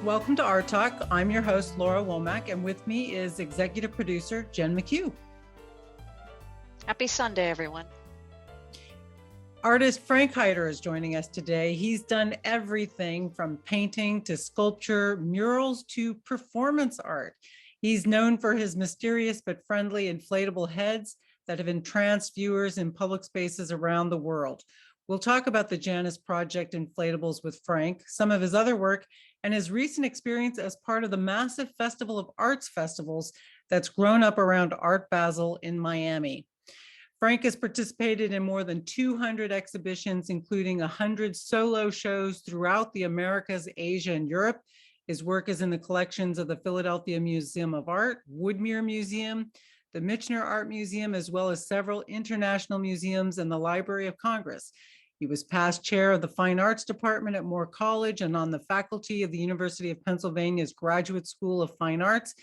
Welcome to ArtTalk. I'm your host, Laura Womack, and with me is executive producer Jen McHugh. Happy Sunday, everyone. Artist Frank Hyder is joining us today. He's done everything from painting to sculpture, murals to performance art. He's known for his mysterious but friendly inflatable heads that have entranced viewers in public spaces around the world. We'll talk about the Janis Project inflatables with Frank, some of his other work, and his recent experience as part of the massive Festival of Arts festivals that's grown up around Art Basel in Miami. Frank has participated in more than 200 exhibitions, including 100 solo shows throughout the Americas, Asia, and Europe. His work is in the collections of the Philadelphia Museum of Art, Michener Museum, the Michener Art Museum, as well as several international museums and the Library of Congress. He was past chair of the Fine Arts Department at Moore College and on the faculty of the University of Pennsylvania's Graduate School of Fine Arts.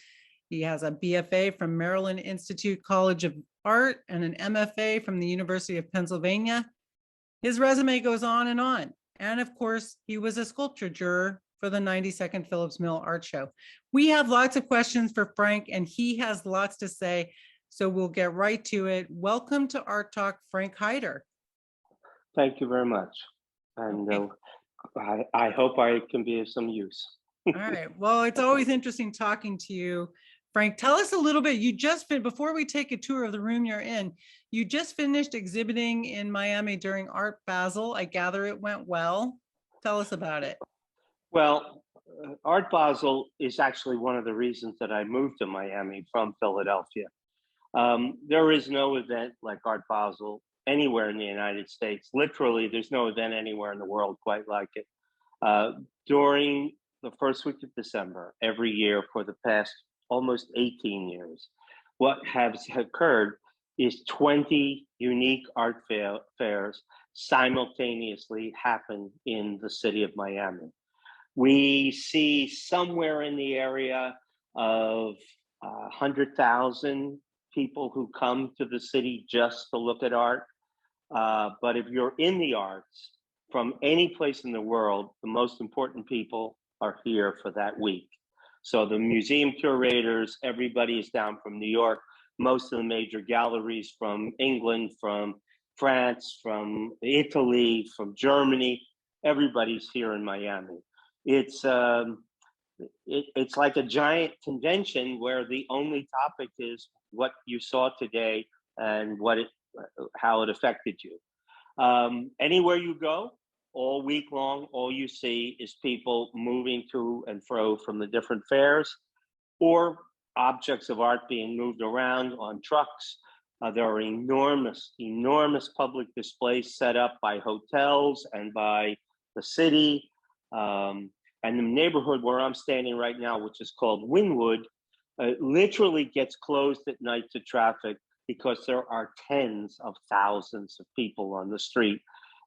He has a BFA from Maryland Institute College of Art and an MFA from the University of Pennsylvania. His resume goes on. And of course, he was a sculpture juror for the 92nd Phillips Mill Art Show. We have lots of questions for Frank, and he has lots to say, so we'll get right to it. Welcome to Art Talk, Frank Hyder. Thank you very much. And I hope I can be of some use. All right. Well, it's always interesting talking to you. Frank, tell us a little bit. You just before we take a tour of the room you're in, you just finished exhibiting in Miami during Art Basel. I gather it went well. Tell us about it. Well, Art Basel is actually one of the reasons that I moved to Miami from Philadelphia. There is no event like Art Basel anywhere in the United States. Literally, there's no event anywhere in the world quite like it. During the first week of December, every year for the past almost 18 years, what has occurred is 20 unique art fairs simultaneously happen in the city of Miami. We see somewhere in the area of 100,000 people who come to the city just to look at art. But if you're in the arts from any place in the world, the most important people are here for that week. So the museum curators, everybody is down from New York, most of the major galleries from England, from France, from Italy, from Germany, everybody's here in Miami. It's like a giant convention where the only topic is what you saw today and how it affected you. Anywhere you go, all week long, all you see is people moving to and fro from the different fairs, or objects of art being moved around on trucks. There are enormous public displays set up by hotels and by the city. And the neighborhood where I'm standing right now, which is called Wynwood, literally gets closed at night to traffic because there are tens of thousands of people on the street.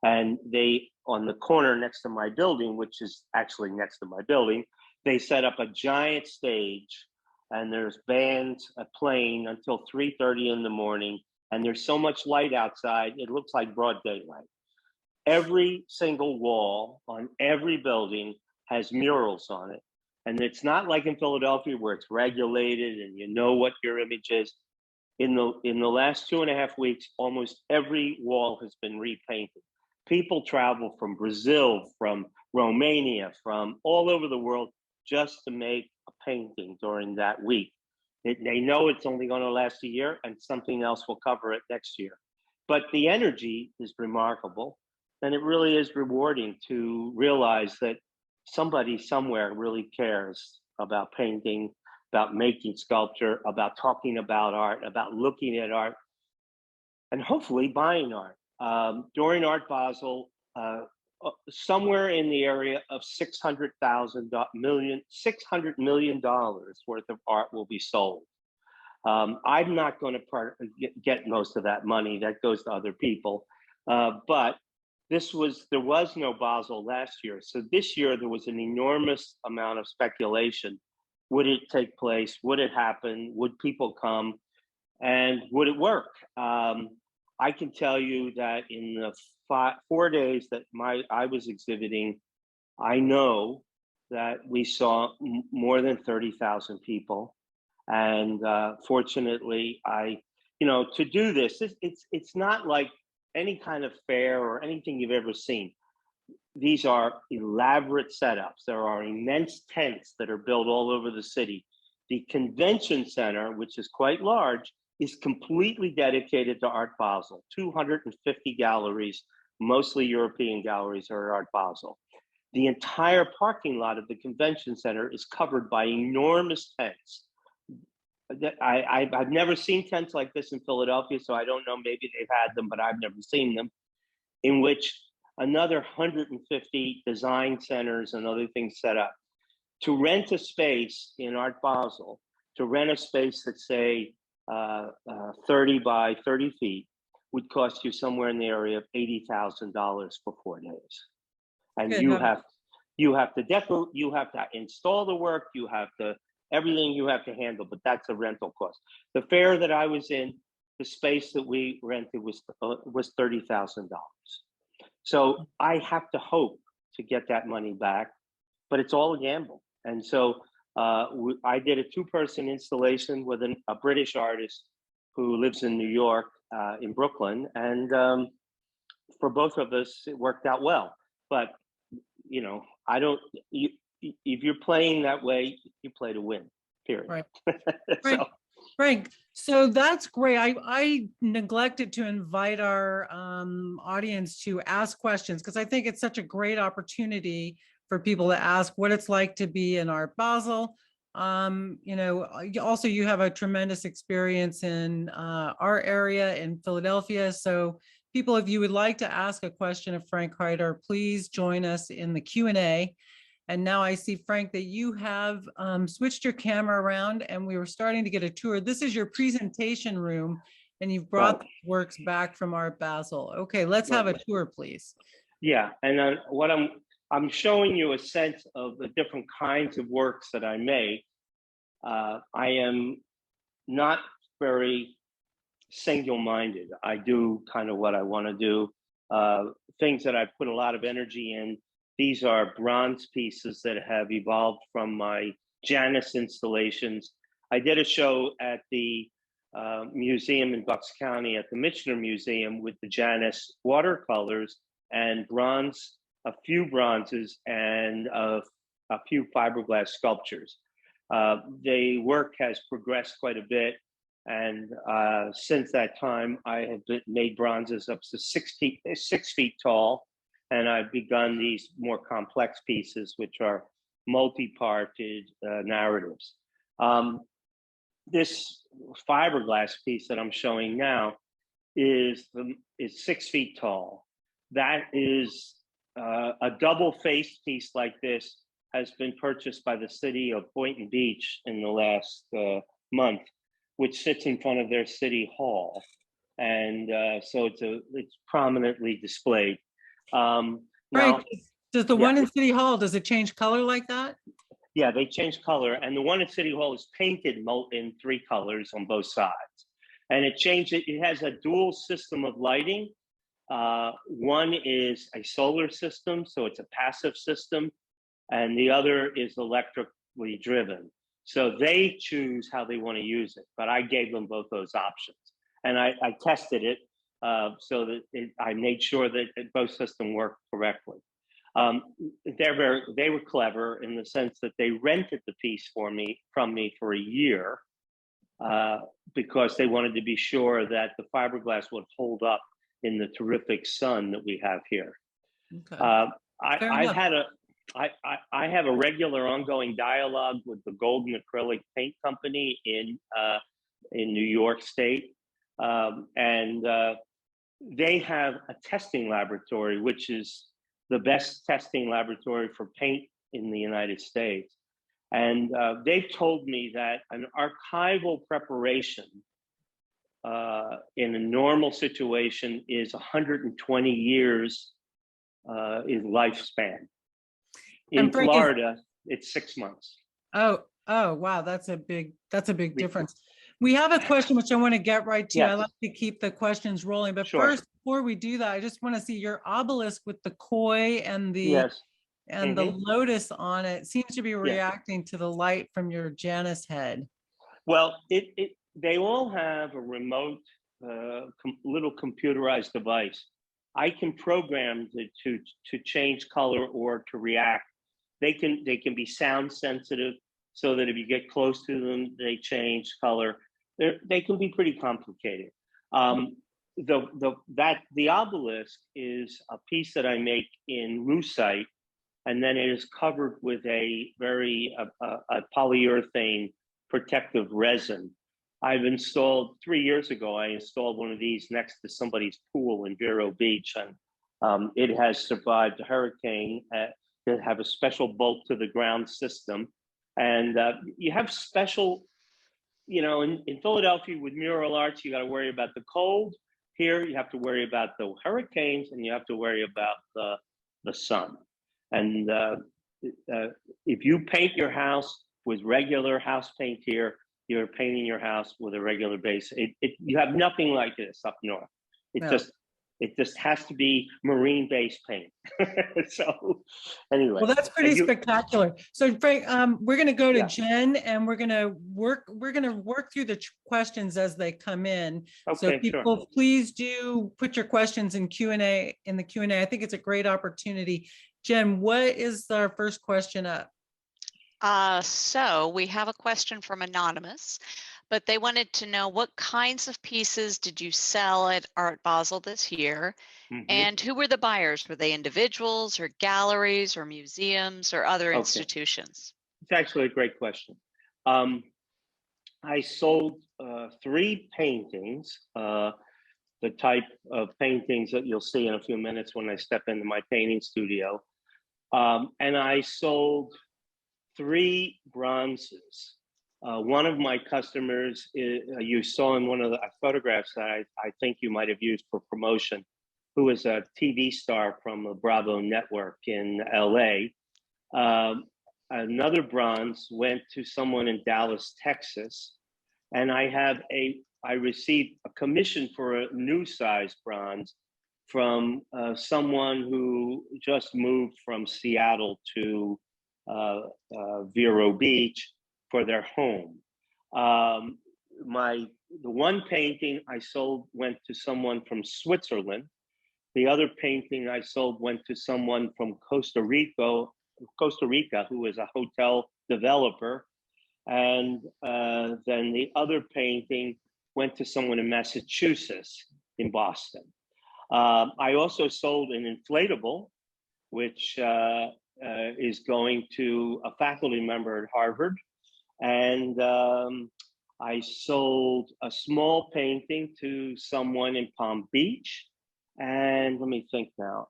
And they, on the corner next to my building, which is actually next to my building, they set up a giant stage, and there's bands playing until 3:30 in the morning. And there's so much light outside, it looks like broad daylight. Every single wall on every building has murals on it. And it's not like in Philadelphia where it's regulated and you know what your image is. In the last 2.5 weeks, almost every wall has been repainted. People travel from Brazil, from Romania, from all over the world just to make a painting during that week. They know it's only going to last a year and something else will cover it next year. But the energy is remarkable, and it really is rewarding to realize that somebody somewhere really cares about painting, about making sculpture, about talking about art, about looking at art, and hopefully buying art. During Art Basel, somewhere in the area of $600 million worth of art will be sold. I'm not going to get most of that money. That goes to other people. But there was no Basel last year. So this year there was an enormous amount of speculation. Would it take place? Would it happen? Would people come? And would it work? I can tell you that in the 4 days that I was exhibiting, I know that we saw more than 30,000 people. And fortunately, to do this, it's not like any kind of fair or anything you've ever seen. These are elaborate setups. There are immense tents that are built all over the city. The convention center, which is quite large, is completely dedicated to Art Basel. 250 galleries, mostly European galleries, are at Art Basel. The entire parking lot of the convention center is covered by enormous tents. I've never seen tents like this in Philadelphia, so I don't know, maybe they've had them, but I've never seen them, in which another 150 design centers and other things set up. To rent a space in Art Basel, to rent a space that's say 30 by 30 feet would cost you somewhere in the area of $80,000 for 4 days. And Good. you have to decorate, you have to install the work, you have to, everything you have to handle, but that's a rental cost. The fair that I was in, the space that we rented was $30,000. So I have to hope to get that money back, but it's all a gamble. And so I did a 2-person installation with a British artist who lives in New York, in Brooklyn. And for both of us, it worked out well. But, if you're playing that way, you play to win, period. Right. So, Frank, so that's great. I neglected to invite our audience to ask questions because I think it's such a great opportunity for people to ask what it's like to be in Art Basel. Also you have a tremendous experience in our area in Philadelphia. So people, if you would like to ask a question of Frank Hyder, please join us in the Q&A. And now I see, Frank, that you have switched your camera around and we were starting to get a tour. This is your presentation room and you've brought the works back from Art Basel. Okay, let's have a tour, please. Yeah, and what I'm showing you a sense of the different kinds of works that I make. I am not very single-minded. I do kind of what I want to do. Things that I put a lot of energy in. These are bronze pieces that have evolved from my Janis installations. I did a show at the museum in Bucks County at the Michener Museum with the Janis watercolors and bronze, a few bronzes and a few fiberglass sculptures. The work has progressed quite a bit. And since that time, I have made bronzes up to 6 feet tall. And I've begun these more complex pieces, which are multi-parted narratives. This fiberglass piece that I'm showing now is 6 feet tall. That is a double-faced piece like this has been purchased by the city of Boynton Beach in the last month, which sits in front of their city hall. And so it's prominently displayed. Right. Does the one in City Hall, does it change color like that? Yeah, they change color. And the one at City Hall is painted in 3 colors on both sides. And it has a dual system of lighting. One is a solar system, so it's a passive system. And the other is electrically driven. So they choose how they want to use it. But I gave them both those options. And I tested it. So that I made sure that both systems worked correctly. They were clever in the sense that they rented the piece from me for a year because they wanted to be sure that the fiberglass would hold up in the terrific sun that we have here. Okay. I have a regular ongoing dialogue with the Golden Acrylic Paint Company in New York State, and they have a testing laboratory, which is the best testing laboratory for paint in the United States. And they've told me that an archival preparation in a normal situation is 120 years in lifespan. In Florida, it's 6 months. Oh, wow, that's a big difference. We have a question which I want to get right to. Yes. I like to keep the questions rolling, but first, before we do that, I just want to see your obelisk with the koi and the and the lotus on it seems to be Yeah. reacting to the light from your Janis head. Well, they all have a remote little computerized device. I can program it to change color or to react. They can be sound sensitive, so that if you get close to them, they change color. They can be pretty complicated. The obelisk is a piece that I make in lucite, and then it is covered with a very polyurethane protective resin. I've installed 3 years ago. I installed one of these next to somebody's pool in Vero Beach, and it has survived a hurricane. They have a special bolt to the ground system, and you have special. In Philadelphia with mural arts, you got to worry about the cold. Here, you have to worry about the hurricanes, and you have to worry about the sun. And if you paint your house with regular house paint here, you're painting your house with a regular base. You have nothing like this up north. It just has to be marine-based paint. So, anyway. Well, that's pretty spectacular. So, Frank, we're going to go to Jen, and we're going to work through the questions as they come in. Okay, so, people, please do put your questions in Q&A in the Q&A. I think it's a great opportunity. Jen, what is our first question up? So we have a question from Anonymous, but they wanted to know, what kinds of pieces did you sell at Art Basel this year? And who were the buyers? Were they individuals or galleries or museums or other institutions? It's actually a great question. I sold 3 paintings, the type of paintings that you'll see in a few minutes when I step into my painting studio. And I sold 3 bronzes. One of my customers, you saw in one of the photographs that I think you might have used for promotion, who is a TV star from the Bravo network in LA. Another bronze went to someone in Dallas, Texas. And I received a commission for a new size bronze from someone who just moved from Seattle to Vero Beach for their home. The one painting I sold went to someone from Switzerland. The other painting I sold went to someone from Costa Rica, who is a hotel developer. And then the other painting went to someone in Massachusetts, in Boston. I also sold an inflatable, which is going to a faculty member at Harvard. And I sold a small painting to someone in Palm Beach. And let me think now.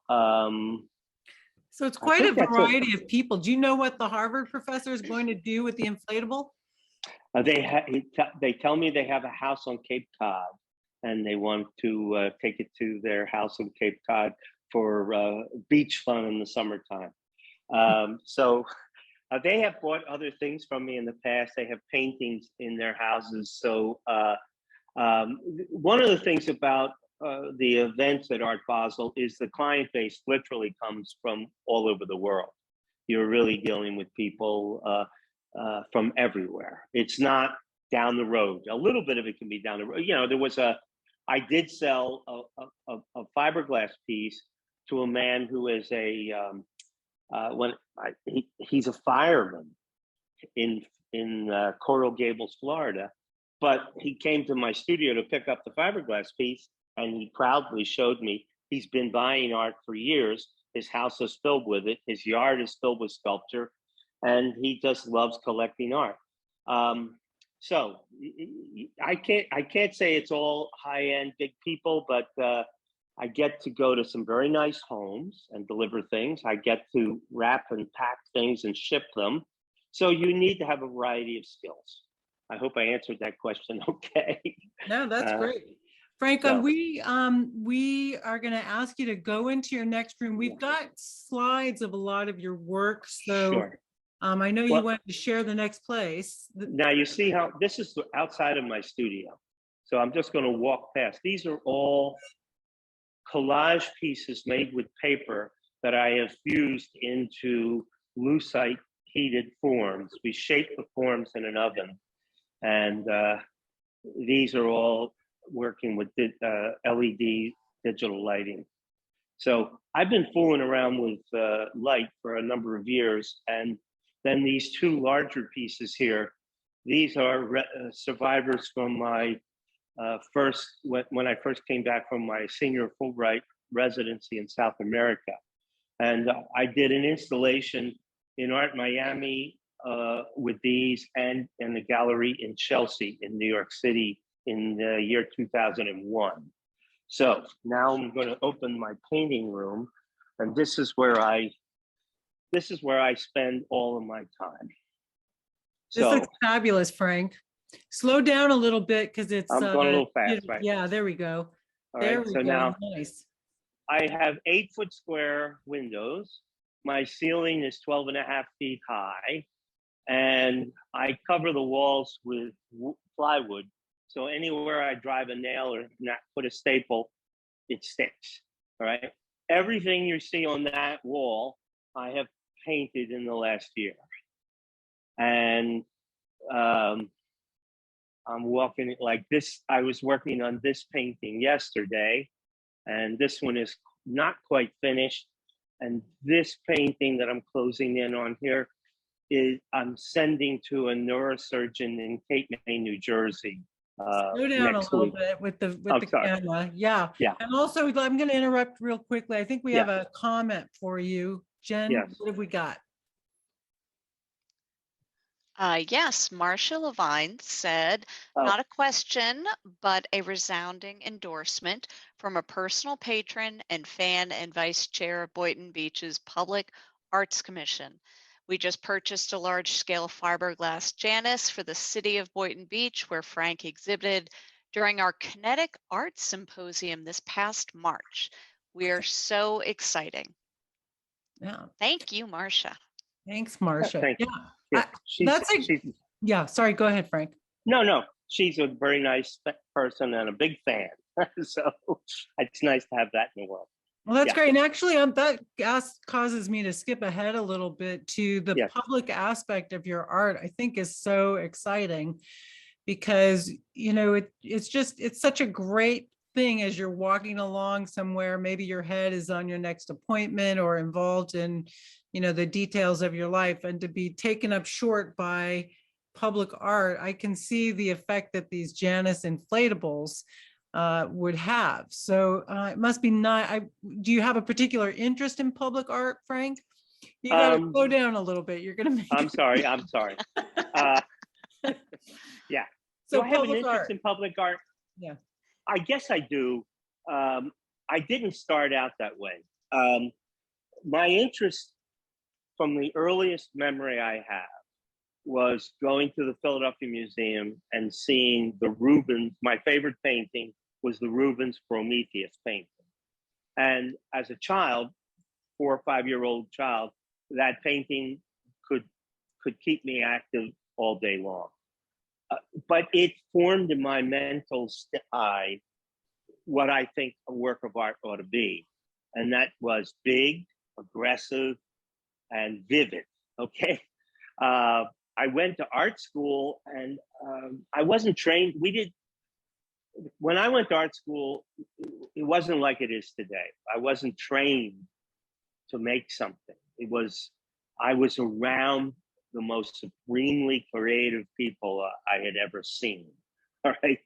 So it's quite a variety of people. Do you know what the Harvard professor is going to do with the inflatable? They tell me they have a house on Cape Cod, and they want to take it to their house on Cape Cod for beach fun in the summertime. So they have bought other things from me in the past. They have paintings in their houses. So one of the things about the events at Art Basel is the client base literally comes from all over the world. You're really dealing with people from everywhere. It's not down the road. A little bit of it can be down the road. I did sell a fiberglass piece to a man who is he's a fireman in Coral Gables, Florida, but he came to my studio to pick up the fiberglass piece, and he proudly showed me he's been buying art for years. His house is filled with it. His yard is filled with sculpture, and he just loves collecting art. So I can't say it's all high-end big people, but I get to go to some very nice homes and deliver things. I get to wrap and pack things and ship them. So you need to have a variety of skills. I hope I answered that question okay. No, that's great. Frank, we are going to ask you to go into your next room. We've got slides of a lot of your work. So sure. I know you wanted to share the next place. Now you see how this is outside of my studio. So I'm just going to walk past. These are all collage pieces made with paper that I have fused into lucite heated forms. We shape the forms in an oven, and these are all working with LED digital lighting. So I've been fooling around with light for a number of years, and then these two larger pieces here, these are survivors from my when I first came back from my senior Fulbright residency in South America. And I did an installation in Art Miami with these, and in the gallery in Chelsea in New York City in the year 2001. So now I'm going to open my painting room, and this is where I spend all of my time. This looks fabulous, Frank. Slow down a little bit because it's I'm going a little fast, right? Yeah, there we go. All there right, we so go. now Nice. I have 8-foot square windows. My ceiling is 12.5 feet high, and I cover the walls with plywood. So anywhere I drive a nail or not put a staple, it sticks. All right. Everything you see on that wall, I have painted in the last year, and I'm walking like this. I was working on this painting yesterday, and this one is not quite finished. And this painting that I'm closing in on here is I'm sending to a neurosurgeon in Cape May, New Jersey. Slow down a little bit with the camera. Yeah. Yeah. And also, I'm going to interrupt real quickly. I think we have a comment for you. Jen, Yes. what have we got? Yes, Marcia Levine said, not a question, but a resounding endorsement from a personal patron and fan and vice chair of Boynton Beach's Public Arts Commission. We just purchased a large-scale fiberglass Janis for the city of Boynton Beach, where Frank exhibited during our Kinetic Arts Symposium this past March. We are so exciting. Yeah. Thank you, Marcia. Thanks, Marcia. Thank you. Yeah. Yeah. Sorry. Go ahead, Frank. No. She's a very nice person and a big fan. So it's nice to have that in the world. Well, that's great. And actually, that causes me to skip ahead a little bit to the public aspect of your art. I think is so exciting because, it's such a great thing as you're walking along somewhere. Maybe your head is on your next appointment or involved in, the details of your life, and to be taken up short by public art. I can see the effect that these Janis inflatables would have. So it must be not. Do you have a particular interest in public art, Frank? You got to slow down a little bit. You're going to make. I'm sorry. Yeah. So do I have an interest art. in public art? Yeah. I guess I do. I didn't start out that way. My interest from the earliest memory I have was going to the Philadelphia Museum and seeing the Rubens. My favorite painting was the Rubens Prometheus painting. And as a child, 4 or 5-year-old child, that painting could keep me active all day long. But it formed in my mental eye what I think a work of art ought to be. And that was big, aggressive, and vivid, okay? I went to art school, and I wasn't trained. When I went to art school, it wasn't like it is today. I wasn't trained to make something. I was around the most supremely creative people I had ever seen, all right?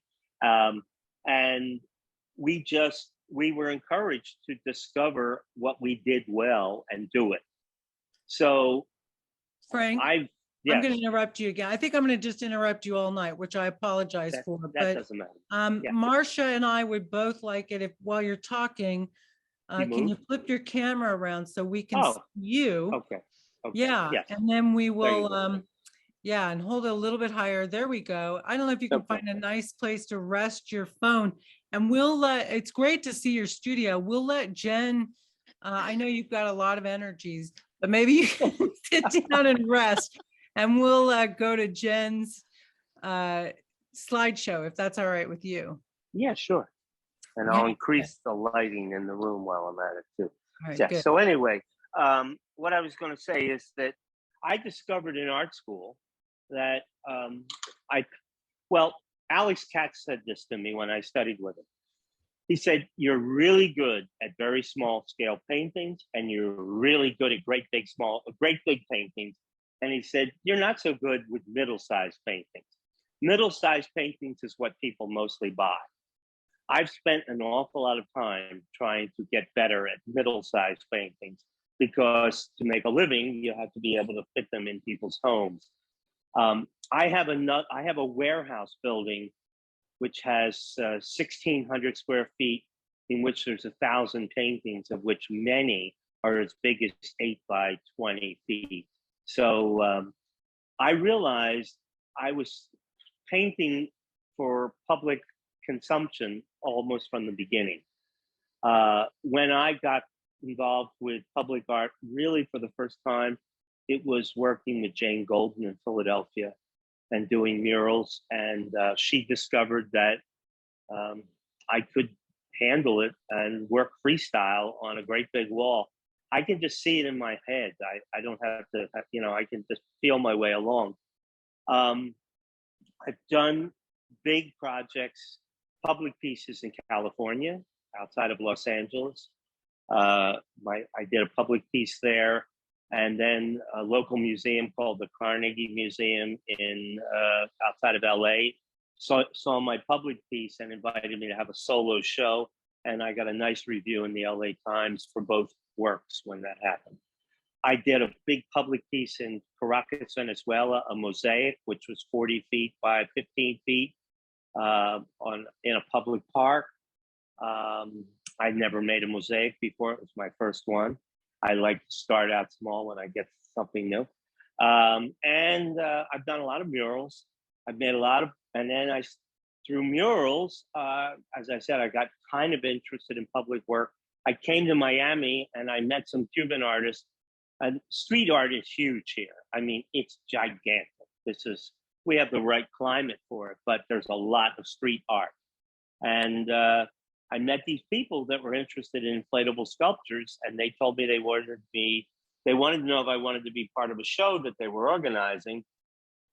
And we were encouraged to discover what we did well and do it. So Frank, I'm going to interrupt you again. I think I'm going to just interrupt you all night, which I apologize for. That doesn't matter. Marcia and I would both like it if, while you're talking, can you flip your camera around so we can see you? Okay. Yeah, yes. And then we will, and hold it a little bit higher. There we go. I don't know if you can find a nice place to rest your phone, and it's great to see your studio. We'll let Jen, I know you've got a lot of energies, but maybe you can sit down and rest, and we'll go to Jen's slideshow, if that's all right with you. Yeah, sure. And I'll increase the lighting in the room while I'm at it too. All right, Yes. good. So anyway, what I was going to say is that I discovered in art school that well, Alex Katz said this to me when I studied with him. He said, "You're really good at very small scale paintings, and you're really good at great big paintings." And he said, "You're not so good with middle-sized paintings. Middle-sized paintings is what people mostly buy." I've spent an awful lot of time trying to get better at middle-sized paintings because to make a living, you have to be able to fit them in people's homes. I have a warehouse building which has 1,600 square feet, in which there's 1,000 paintings, of which many are as big as 8 by 20 feet. So I realized I was painting for public consumption almost from the beginning. When I got involved with public art, really for the first time, it was working with Jane Golden in Philadelphia and doing murals. And she discovered that I could handle it and work freestyle on a great big wall. I can just see it in my head. I don't have to, I can just feel my way along. I've done big projects, public pieces in California, outside of Los Angeles. I did a public piece there, and then a local museum called the Carnegie Museum in outside of LA saw my public piece and invited me to have a solo show, and I got a nice review in the LA Times for both works when that happened. I did a big public piece in Caracas, Venezuela, a mosaic which was 40 feet by 15 feet in a public park. I'd never made a mosaic before. It was my first one. I like to start out small when I get something new. And I've done a lot of murals. I've made a lot of, and then through murals, as I said, I got kind of interested in public work. I came to Miami and I met some Cuban artists. And street art is huge here. I mean, it's gigantic. We have the right climate for it, but there's a lot of street art. And I met these people that were interested in inflatable sculptures, and they told me they wanted to know if I wanted to be part of a show that they were organizing.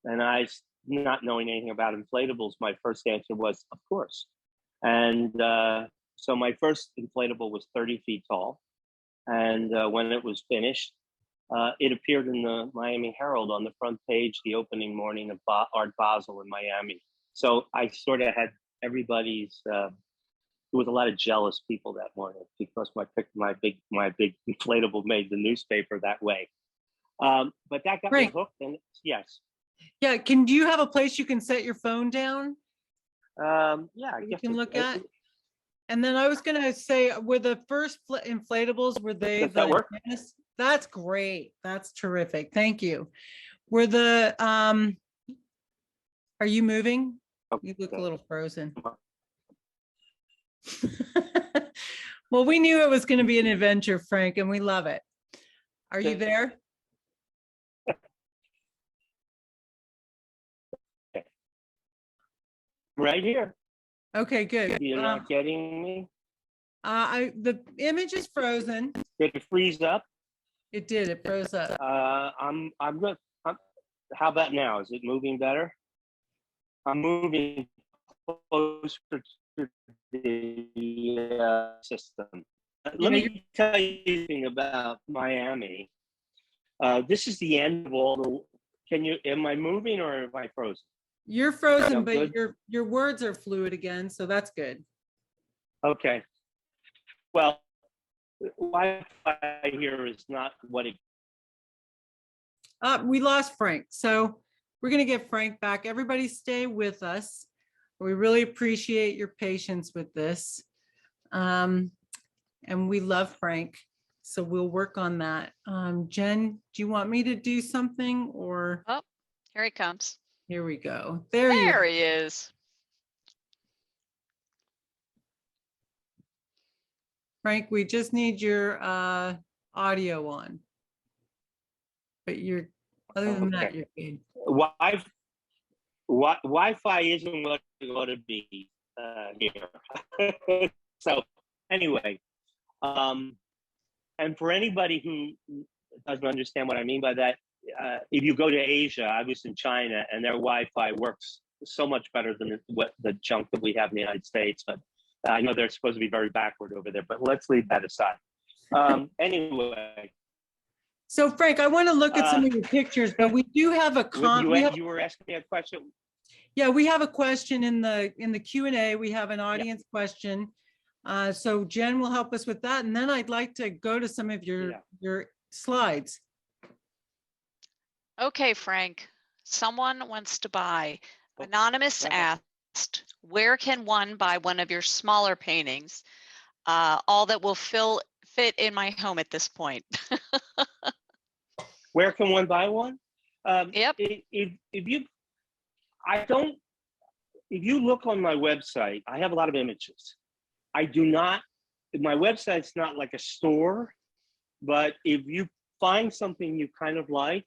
And I, not knowing anything about inflatables, my first answer was, of course. And so my first inflatable was 30 feet tall. And when it was finished, it appeared in the Miami Herald on the front page the opening morning of Art Basel in Miami. So I sort of had everybody's. There was a lot of jealous people that morning because my big inflatable made the newspaper that way. But that got me hooked. And yes. Yeah. Do you have a place you can set your phone down? Yeah, I you guess can look at. And then I was going to say, were the first inflatables, were they? Does that work? That's great. That's terrific. Thank you. Were the, are you moving? Okay. You look a little frozen. Well, we knew it was going to be an adventure, Frank, and we love it. Are you there? Right here. Okay, good. You're not getting me? The image is frozen. Did it freeze up? It did. It froze up. I'm good. How about now? Is it moving better? I'm moving closer to the system. Let me tell you something about Miami. This is the end of all the. Am I moving or am I frozen? You're frozen, but your words are fluid again, so that's good. Okay. Well, Wi-Fi here is not what it. We lost Frank, so we're going to get Frank back. Everybody stay with us. We really appreciate your patience with this. And we love Frank, so we'll work on that. Jen, do you want me to do something or? Oh, here he comes. Here we go. There he is. Frank, we just need your audio on. But other than that, you're good. Wi-Fi isn't what it ought to be here. So anyway, And for anybody who doesn't understand what I mean by that, if you go to Asia, I was in China, and their Wi-Fi works so much better than the junk that we have in the United States. But I know they're supposed to be very backward over there, but let's leave that aside. Anyway. So Frank, I want to look at some of your pictures, but we do have a You were asking me a question. Yeah, we have a question in the Q&A. We have an audience question. So Jen will help us with that. And then I'd like to go to some of your slides. Okay, Frank, someone wants to buy. Anonymous asked, where can one buy one of your smaller paintings? All that will fit in my home at this point. Where can one buy one? Yep. If you look on my website, I have a lot of images. My website's not like a store, but if you find something you kind of like,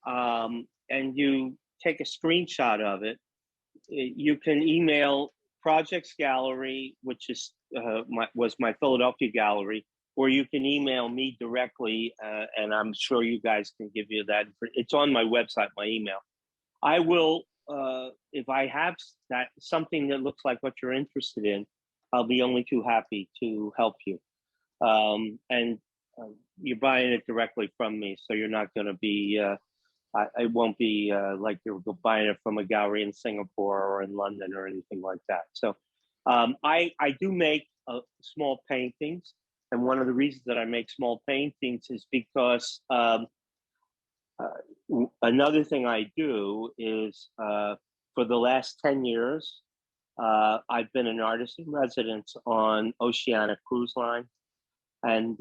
and you take a screenshot of it, you can email Projects Gallery, which is was my Philadelphia gallery, or you can email me directly, and I'm sure you guys can give you that. It's on my website, my email. I will, if I have something that looks like what you're interested in, I'll be only too happy to help you. And you're buying it directly from me, so you're not going to be, it won't be like you're buying it from a gallery in Singapore or in London or anything like that. So I do make small paintings. And one of the reasons that I make small paintings is because another thing I do is for the last 10 years, I've been an artist in residence on Oceanic Cruise Line. And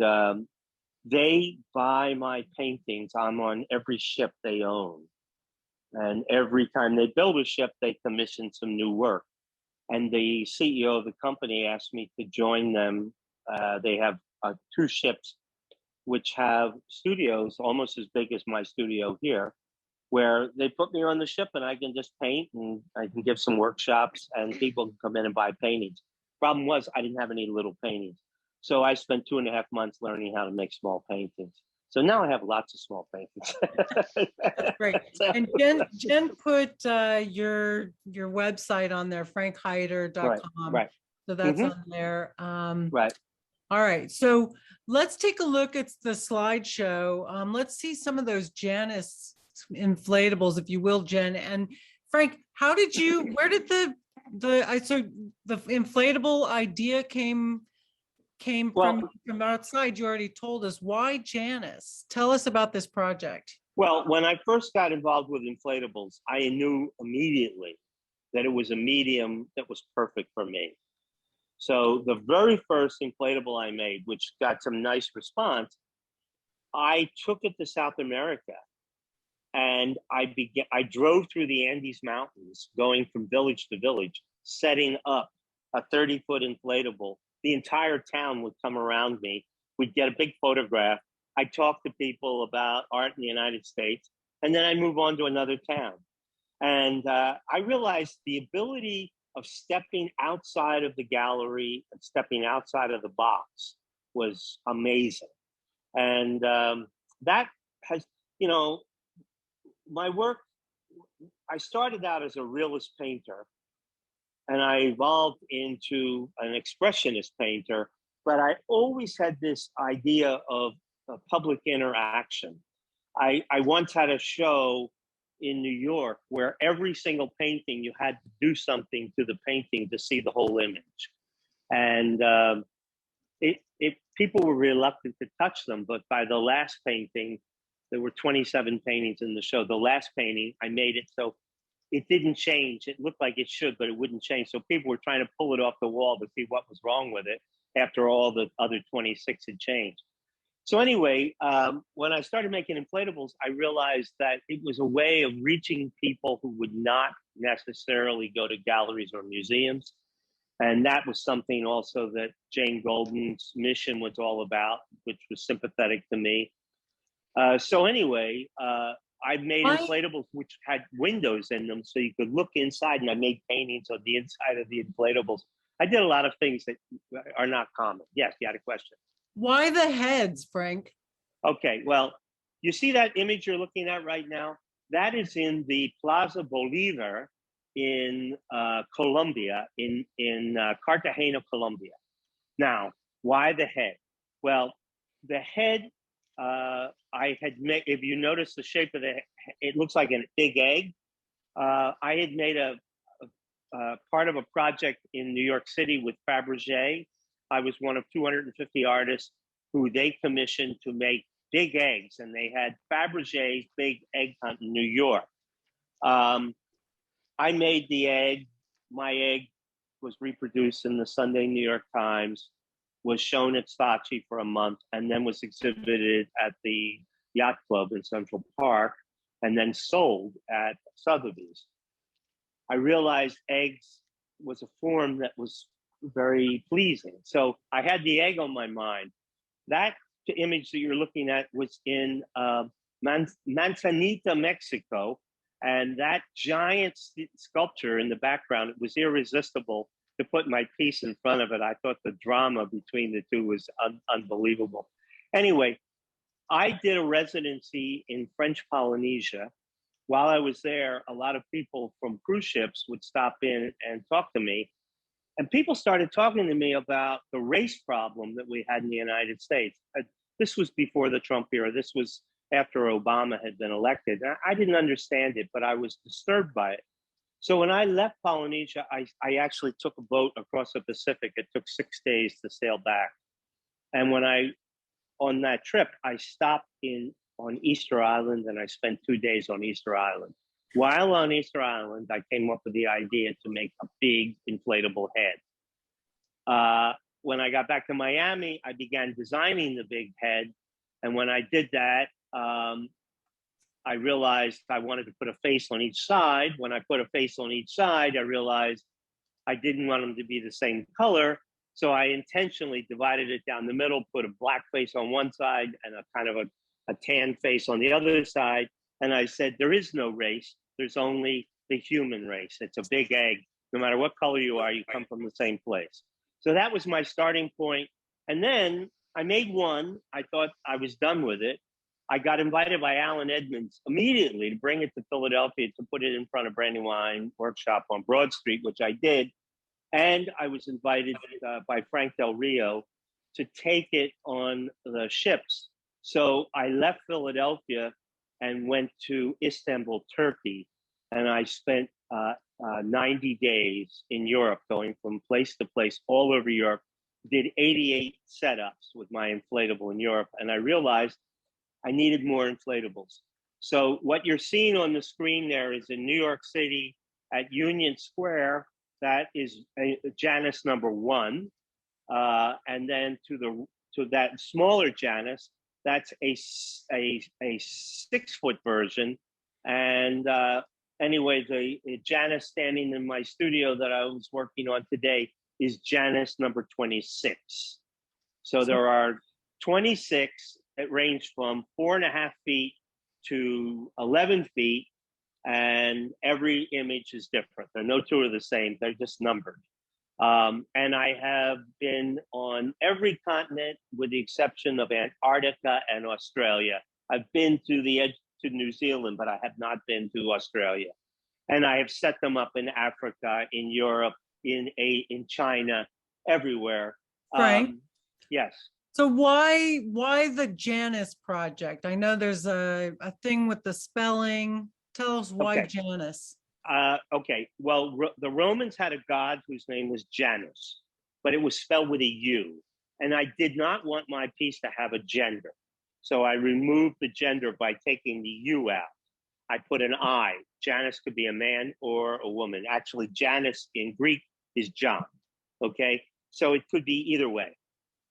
they buy my paintings. I'm on every ship they own. And every time they build a ship, they commission some new work. And the CEO of the company asked me to join them. They have 2 ships, which have studios almost as big as my studio here, where they put me on the ship and I can just paint, and I can give some workshops and people can come in and buy paintings. Problem was, I didn't have any little paintings. So I spent 2.5 months learning how to make small paintings. So now I have lots of small paintings. Great. And Jen put your website on there, frankhyder.com. Right. So that's on there. Right. All right. So let's take a look at the slideshow. Let's see some of those Janis inflatables, if you will, Jen. And Frank, where did the inflatable idea came from outside? You already told us. Why Janis? Tell us about this project. Well, when I first got involved with inflatables, I knew immediately that it was a medium that was perfect for me. So the very first inflatable I made, which got some nice response, I took it to South America, and I drove through the Andes Mountains, going from village to village, setting up a 30-foot inflatable. The entire town would come around me. We'd get a big photograph. I'd talk to people about art in the United States, and then I'd move on to another town. And I realized the ability of stepping outside of the gallery and stepping outside of the box was amazing. And that has, my work, I started out as a realist painter, and I evolved into an expressionist painter, but I always had this idea of public interaction. I once had a show in New York where every single painting, you had to do something to the painting to see the whole image. And people were reluctant to touch them, but by the last painting, there were 27 paintings in the show. The last painting, I made it so it didn't change. It looked like it should, but it wouldn't change. So people were trying to pull it off the wall to see what was wrong with it after all the other 26 had changed. So anyway, when I started making inflatables, I realized that it was a way of reaching people who would not necessarily go to galleries or museums. And that was something also that Jane Golden's mission was all about, which was sympathetic to me. So anyway, I made inflatables which had windows in them so you could look inside, and I made paintings on the inside of the inflatables. I did a lot of things that are not common. Yes, you had a question. Why the heads, Frank? Okay, well, you see that image you're looking at right now? That is in the Plaza Bolivar in Colombia, in Cartagena, Colombia. Now, why the head? Well, the head, I had made, if you notice the shape of the head, it looks like a big egg. I had made a part of a project in New York City with Fabergé. I was one of 250 artists who they commissioned to make big eggs, and they had Fabergé's big egg hunt in New York. I made the egg. My egg was reproduced in the Sunday New York Times, was shown at Saatchi for a month, and then was exhibited at the Yacht Club in Central Park, and then sold at Sotheby's. I realized eggs was a form that was very pleasing. So I had the egg on my mind. That image that you're looking at was in Manzanita, Mexico. And that giant sculpture in the background, it was irresistible to put my piece in front of it. I thought the drama between the two was unbelievable. Anyway, I did a residency in French Polynesia. While I was there, a lot of people from cruise ships would stop in and talk to me. And people started talking to me about the race problem that we had in the United States. This was before the Trump era. This was after Obama had been elected. I didn't understand it, but I was disturbed by it. So when I left Polynesia, I actually took a boat across the Pacific. It took 6 days to sail back. And on that trip, I stopped on Easter Island, and I spent 2 days on Easter Island. While on Easter Island, I came up with the idea to make a big inflatable head. When I got back to Miami, I began designing the big head. And when I did that, I realized I wanted to put a face on each side. When I put a face on each side, I realized I didn't want them to be the same color. So I intentionally divided it down the middle, put a black face on one side and a kind of a tan face on the other side. And I said, there is no race. There's only the human race. It's a big egg. No matter what color you are, you come from the same place. So that was my starting point. And then I made one. I thought I was done with it. I got invited by Alan Edmonds immediately to bring it to Philadelphia to put it in front of Brandywine Workshop on Broad Street, which I did. And I was invited by Frank Del Rio to take it on the ships. So I left Philadelphia and went to Istanbul, Turkey. And I spent 90 days in Europe, going from place to place all over Europe, did 88 setups with my inflatable in Europe. And I realized I needed more inflatables. So what you're seeing on the screen there is in New York City at Union Square. That is Janis #1. And then to that smaller Janis, that's a 6-foot version. And anyway, the Janis standing in my studio that I was working on today is Janis #26. So there are 26. It ranged from 4.5 feet to 11 feet. And every image is different. There are no two are the same. They're just numbered. And I have been on every continent with the exception of Antarctica and Australia. I've been to the edge to New Zealand, but I have not been to Australia. And I have set them up in Africa, in Europe, in China, everywhere. Frank? Yes. So why the Janis Project? I know there's a thing with the spelling. Tell us why Okay. Janis. Okay, well, the Romans had a god whose name was Janus, but it was spelled with a U. And I did not want my piece to have a gender. So I removed the gender by taking the U out. I put an I. Janus could be a man or a woman. Actually, Janus in Greek is John, okay? So it could be either way.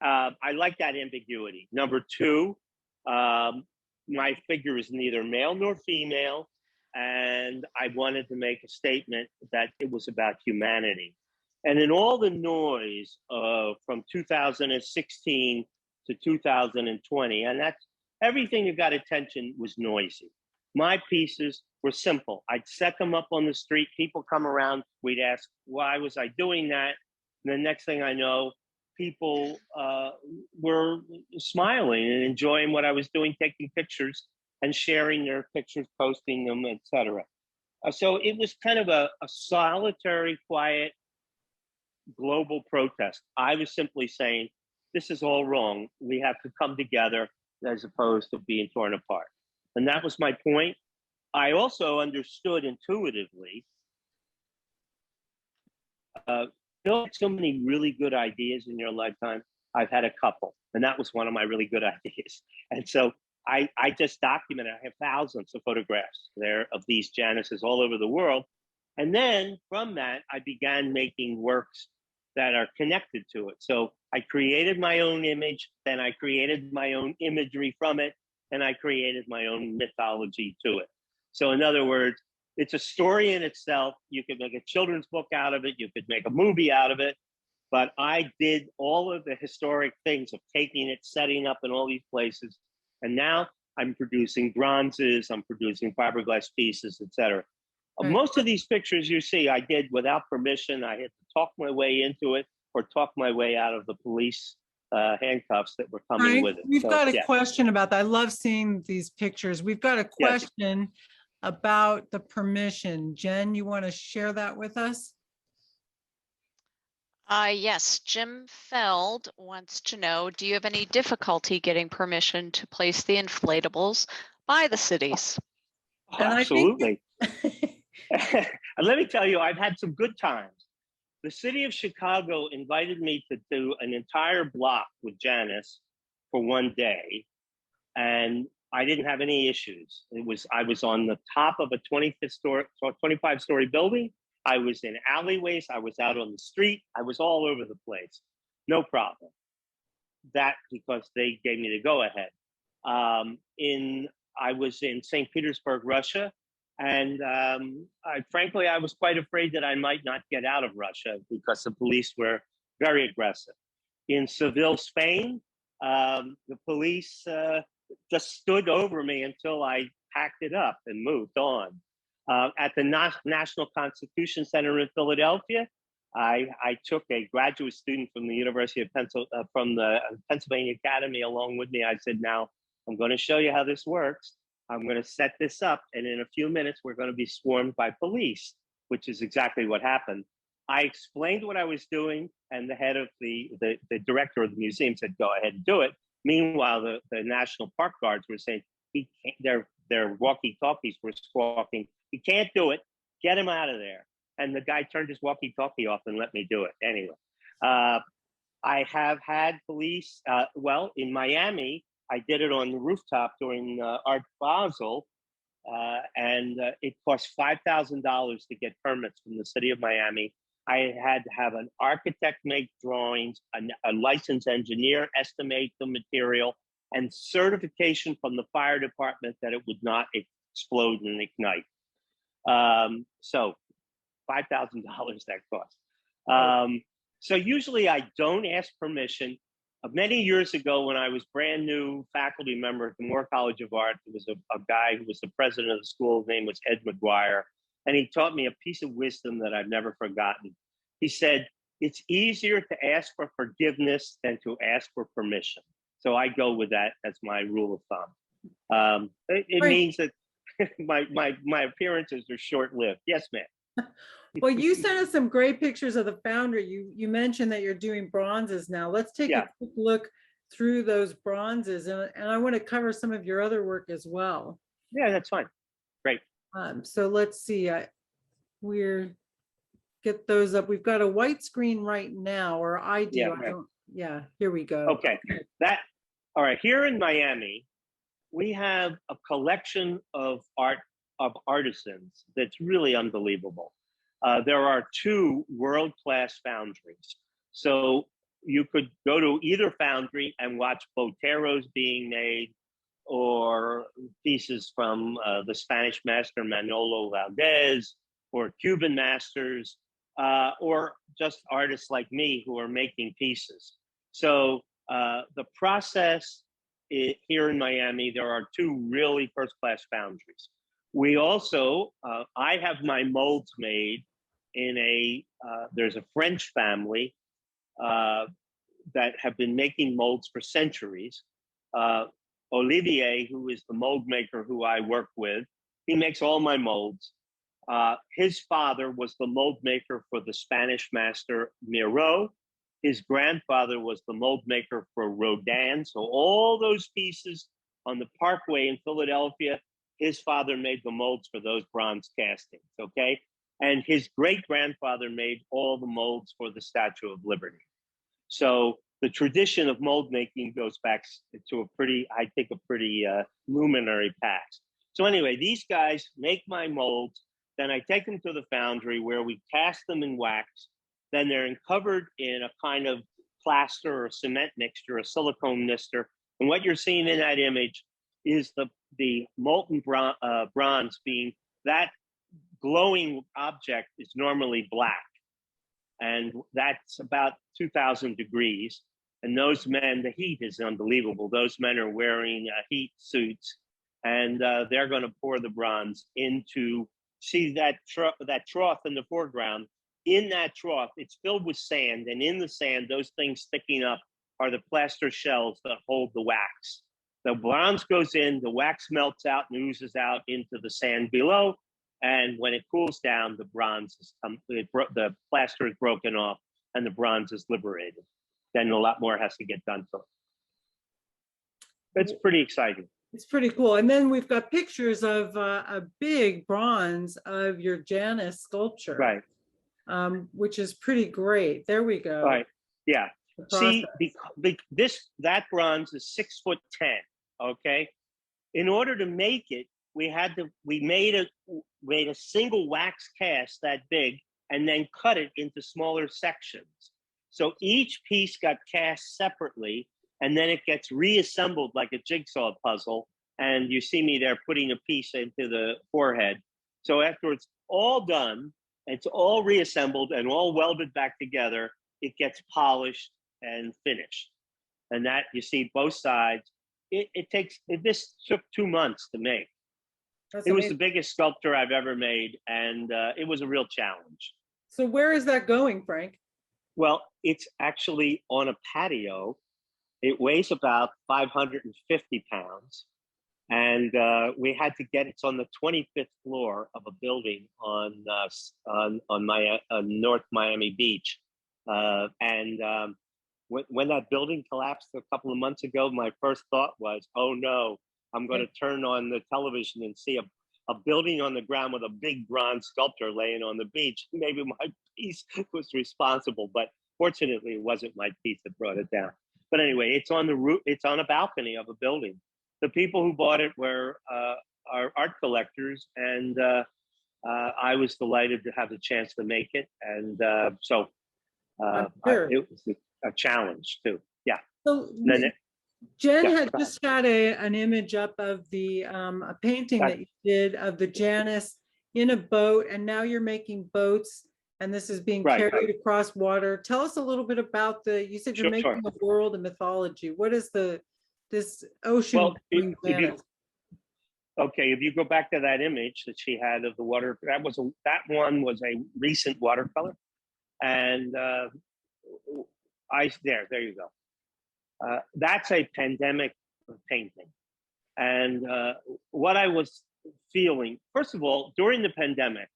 I like that ambiguity. Number two, my figure is neither male nor female. And I wanted to make a statement that it was about humanity. And in all the noise from 2016 to 2020, and that's everything that got attention was noisy. My pieces were simple. I'd set them up on the street. People come around. We'd ask, why was I doing that? And the next thing I know, people were smiling and enjoying what I was doing, taking pictures and sharing their pictures, posting them, etc. So it was kind of a solitary, quiet, global protest. I was simply saying, this is all wrong. We have to come together as opposed to being torn apart. And that was my point. I also understood intuitively, you had so many really good ideas in your lifetime. I've had a couple, and that was one of my really good ideas. And so I just documented. I have thousands of photographs there of these Janices all over the world. And then from that, I began making works that are connected to it. So I created my own image, then I created my own imagery from it, and I created my own mythology to it. So in other words, it's a story in itself. You could make a children's book out of it. You could make a movie out of it. But I did all of the historic things of taking it, setting up in all these places. And now I'm producing bronzes, I'm producing fiberglass pieces, etc. Right. Most of these pictures you see, I did without permission. I had to talk my way into it or talk my way out of the police handcuffs that were coming Frank, with it. We've got a question about that. I love seeing these pictures. We've got a question about the permission. Jen, you want to share that with us? Yes, Jim Feld wants to know, do you have any difficulty getting permission to place the inflatables by the cities? Oh, absolutely. Let me tell you, I've had some good times. The city of Chicago invited me to do an entire block with Janis for one day, and I didn't have any issues. I was on the top of a 25-story building. I was in alleyways. I was out on the street. I was all over the place. No problem. That because they gave me the go ahead. I was in St. Petersburg, Russia. And frankly, I was quite afraid that I might not get out of Russia because the police were very aggressive. In Seville, Spain, the police just stood over me until I packed it up and moved on. At the National Constitution Center in Philadelphia, I took a graduate student from the University of from the Pennsylvania Academy along with me. I said, now I'm going to show you how this works. I'm going to set this up, and in a few minutes, we're going to be swarmed by police, which is exactly what happened. I explained what I was doing, and the head of the director of the museum said, go ahead and do it. Meanwhile, the National Park Guards were saying, their walkie-talkies were squawking, he can't do it, get him out of there. And the guy turned his walkie-talkie off and let me do it. Anyway, I have had police, in Miami, I did it on the rooftop during Art Basel, and it cost $5,000 to get permits from the city of Miami. I had to have an architect make drawings, a licensed engineer estimate the material, and certification from the fire department that it would not explode and ignite. So $5,000 that cost. So usually I don't ask permission. Many years ago, when I was brand new faculty member at the Moore College of Art, there was a guy who was the president of the school. His name was Ed McGuire, and he taught me a piece of wisdom that I've never forgotten. He said, it's easier to ask for forgiveness than to ask for permission. So I go with that as my rule of thumb. It means that my appearances are short-lived. Yes, ma'am. Well, you sent us some great pictures of the foundry. You mentioned that you're doing bronzes now. Let's take a quick look through those bronzes, and I want to cover some of your other work as well. Yeah, that's fine. Great. So let's see. We're get those up. We've got a white screen right now, or I do. Yeah, I don't. Yeah, here we go. Okay. All right. Here in Miami, we have a collection of artisans that's really unbelievable. There are 2 world-class foundries. So you could go to either foundry and watch boteros being made, or pieces from the Spanish master Manolo Valdez, or Cuban masters, or just artists like me who are making pieces. So the process here in Miami, there are 2 really first-class foundries. We also, I have my molds made in there's a French family that have been making molds for centuries. Olivier, who is the mold maker who I work with, he makes all my molds. His father was the mold maker for the Spanish master Miro. His grandfather was the mold maker for Rodin. So all those pieces on the Parkway in Philadelphia, his father made the molds for those bronze castings, okay? And his great-grandfather made all the molds for the Statue of Liberty. So the tradition of mold making goes back to I think, a pretty luminary past. So anyway, these guys make my molds. Then I take them to the foundry where we cast them in wax. Then they're covered in a kind of plaster or cement mixture, a silicone mister. And what you're seeing in that image is the molten bronze being, that glowing object is normally black. And that's about 2,000 degrees. And those men, the heat is unbelievable. Those men are wearing heat suits, and they're going to pour the bronze into, see that trough in the foreground. In that trough, it's filled with sand, and in the sand, those things sticking up are the plaster shells that hold the wax. The bronze goes in, the wax melts out and oozes out into the sand below, and when it cools down, the bronze is the plaster is broken off, and the bronze is liberated. Then a lot more has to get done to it. It's pretty exciting. It's pretty cool. And then we've got pictures of a big bronze of your Janis sculpture. Right. Which is pretty great. There we go. Right. Yeah. See, that bronze is 6'10". Okay. In order to make it, we made a single wax cast that big and then cut it into smaller sections. So each piece got cast separately, and then it gets reassembled like a jigsaw puzzle. And you see me there putting a piece into the forehead. So after it's all done, it's all reassembled and all welded back together, it gets polished and finished. And that, you see both sides. This took 2 months to make. It was the biggest sculpture I've ever made, and it was a real challenge. So where is that going, Frank? Well, it's actually on a patio. It weighs about 550 pounds. And we had to get, it's on the 25th floor of a building on North Miami Beach. When that building collapsed a couple of months ago, my first thought was, oh no, I'm going to turn on the television and see a building on the ground with a big bronze sculpture laying on the beach. Maybe my piece was responsible, but fortunately it wasn't my piece that brought it down. But anyway, it's on the roof, it's on a balcony of a building. The people who bought it were our art collectors, and I was delighted to have the chance to make it. And sure. It was a challenge too. Yeah. So Jen had just got an image up of the a painting that you did of the Janis in a boat, and now you're making boats, and this is being carried across water. Tell us a little bit about you said you're making a world and mythology. What is this ocean? Well, if you go back to that image that she had of the water, that one was a recent watercolor, and there you go. That's a pandemic painting, and what I was feeling, first of all, during the pandemic,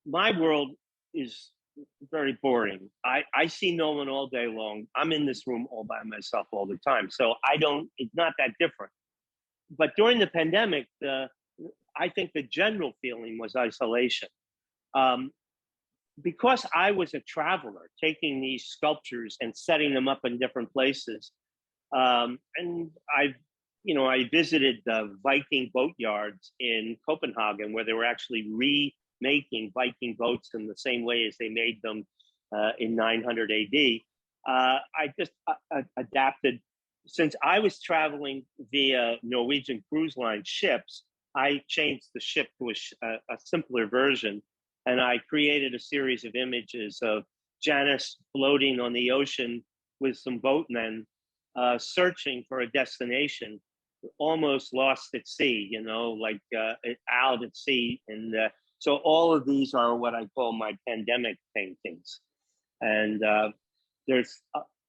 my world is very boring. I see no one all day long. I'm in this room all by myself all the time. So it's not that different. But during the pandemic, I think the general feeling was isolation. Because I was a traveler, taking these sculptures and setting them up in different places. And I visited the Viking boat yards in Copenhagen, where they were actually remaking Viking boats in the same way as they made them in 900 AD. I just adapted. Since I was traveling via Norwegian cruise line ships, I changed the ship to a simpler version. And I created a series of images of Janis floating on the ocean with some boatmen searching for a destination, almost lost at sea, out at sea. And so all of these are what I call my pandemic paintings. And there's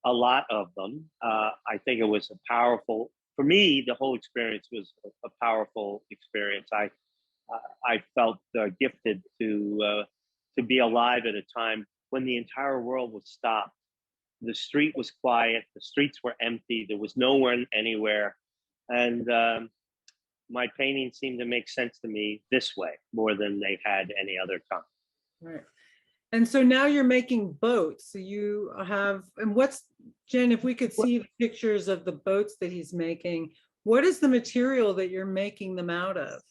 a lot of them. I think it was a powerful, for me, the whole experience was a powerful experience. I felt gifted to be alive at a time when the entire world was stopped. The street was quiet. The streets were empty. There was no one anywhere. And my paintings seemed to make sense to me this way more than they had any other time. Right. And so now you're making boats. So you have, and what's, Jen, if we could see the pictures of the boats that he's making, what is the material that you're making them out of?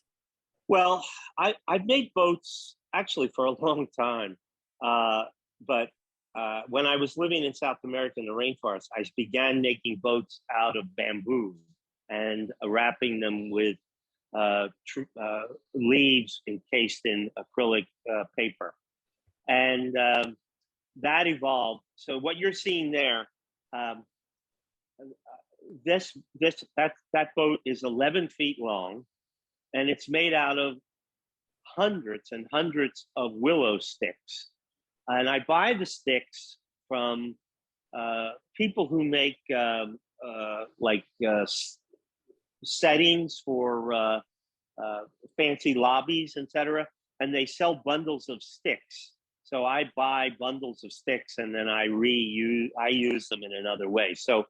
Well, I've made boats actually for a long time. But when I was living in South America in the rainforest, I began making boats out of bamboo and wrapping them with leaves encased in acrylic paper. And that evolved. So what you're seeing there, that boat is 11 feet long, and it's made out of hundreds and hundreds of willow sticks. And I buy the sticks from people who make settings for fancy lobbies, etc. And they sell bundles of sticks. So I buy bundles of sticks and then I use them in another way. So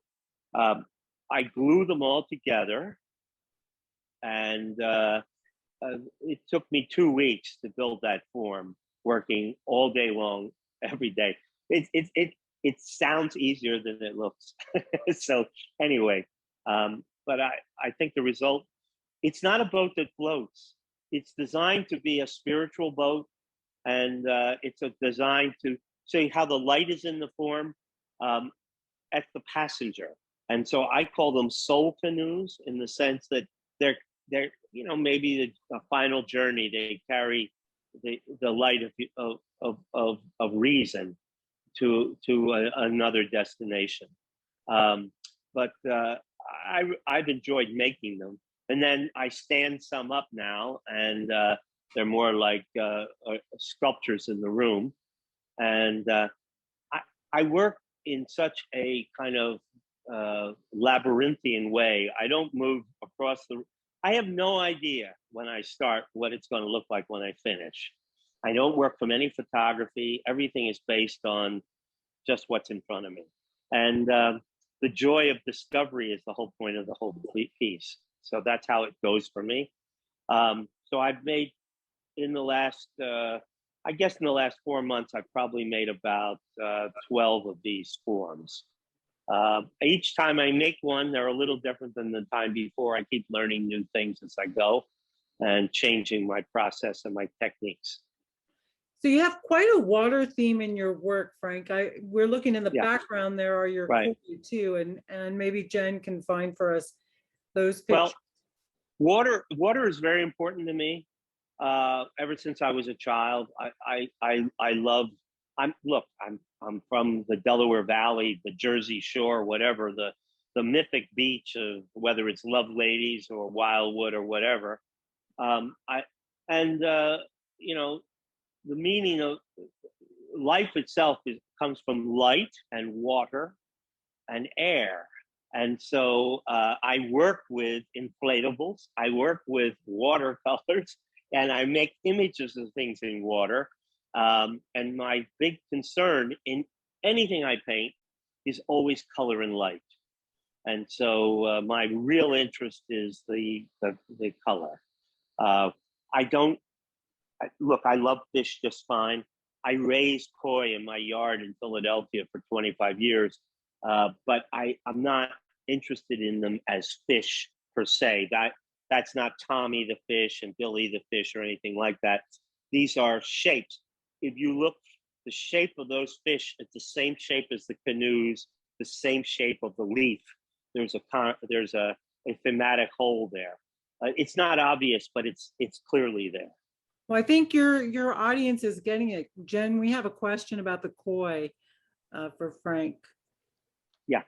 I glue them all together, and it took me 2 weeks to build that form, working all day long, every day. It sounds easier than it looks. So anyway, but I think the result, it's not a boat that floats. It's designed to be a spiritual boat, and it's designed to see how the light is in the form at the passenger. And so I call them soul canoes, in the sense that they're maybe the final journey, they carry the light of reason to another destination. But I've enjoyed making them, and then I stand some up now, and they're more like sculptures in the room. And I work in such a kind of labyrinthian way. I don't move across the. I have no idea when I start what it's going to look like when I finish. I don't work from any photography. Everything is based on just what's in front of me. And the joy of discovery is the whole point of the whole piece. So that's how it goes for me. So I've made, in the last 4 months, I've probably made about 12 of these forms. Each time I make one, they're a little different than the time before. I keep learning new things as I go and changing my process and my techniques. So you have quite a water theme in your work, Frank. We're looking in the background, there are your koi too, and maybe Jen can find for us those pictures. Well, water is very important to me. Ever since I was a child, I love. I'm from the Delaware Valley, the Jersey Shore, whatever, the mythic beach of whether it's Love Ladies or Wildwood or whatever. The meaning of life itself comes from light and water and air. And so I work with inflatables, I work with watercolors, and I make images of things in water. And my big concern in anything I paint is always color and light. And so my real interest is the color. I love fish just fine. I raised koi in my yard in Philadelphia for 25 years, but I'm not interested in them as fish per se. That's not Tommy the fish and Billy the fish or anything like that. These are shapes. If you look, the shape of those fish, it's the same shape as the canoes, the same shape of the leaf. There's a thematic hole there. It's not obvious, but it's clearly there. Well, I think your audience is getting it. Jen, we have a question about the koi for Frank. Yeah.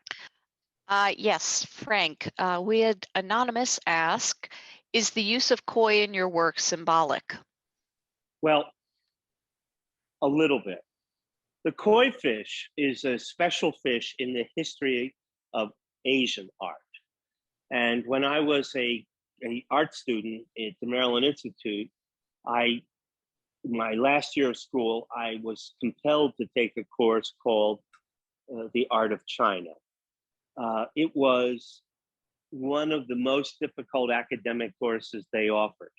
Yes, Frank. We had Anonymous ask, is the use of koi in your work symbolic? Well, a little bit. The koi fish is a special fish in the history of Asian art. And when I was a art student at the Maryland Institute, my last year of school, I was compelled to take a course called The Art of China. It was one of the most difficult academic courses they offered.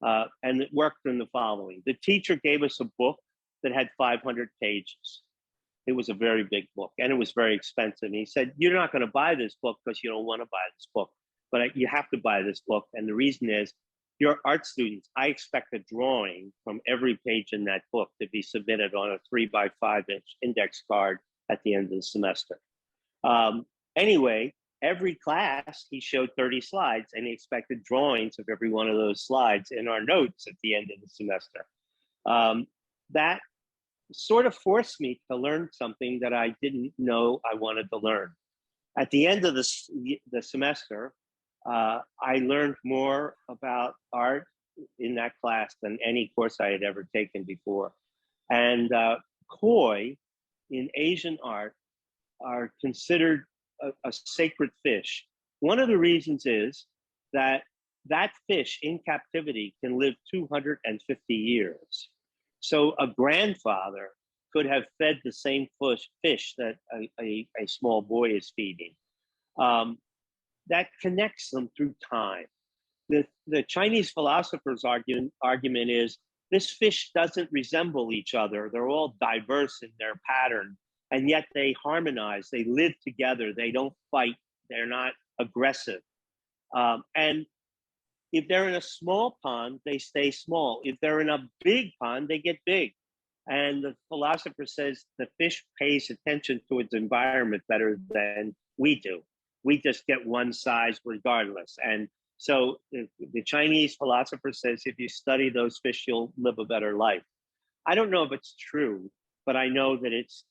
And it worked in the following. The teacher gave us a book that had 500 pages. It was a very big book and it was very expensive. And he said, you're not going to buy this book because you don't want to buy this book, but you have to buy this book. And the reason is, you're art students. I expect a drawing from every page in that book to be submitted on a 3x5-inch index card at the end of the semester. Anyway, every class, he showed 30 slides and he expected drawings of every one of those slides in our notes at the end of the semester. That sort of forced me to learn something that I didn't know I wanted to learn. At the end of the semester, I learned more about art in that class than any course I had ever taken before. And koi in Asian art are considered a sacred fish. One of the reasons is that that fish in captivity can live 250 years. So a grandfather could have fed the same fish that a small boy is feeding. That connects them through time. The Chinese philosophers' argument is this fish doesn't resemble each other. They're all diverse in their pattern, and yet they harmonize. They live together. They don't fight. They're not aggressive. And if they're in a small pond, they stay small. If they're in a big pond, they get big. And the philosopher says the fish pays attention to its environment better than we do. We just get one size regardless. And so the Chinese philosopher says, if you study those fish, you'll live a better life. I don't know if it's true, but I know that it's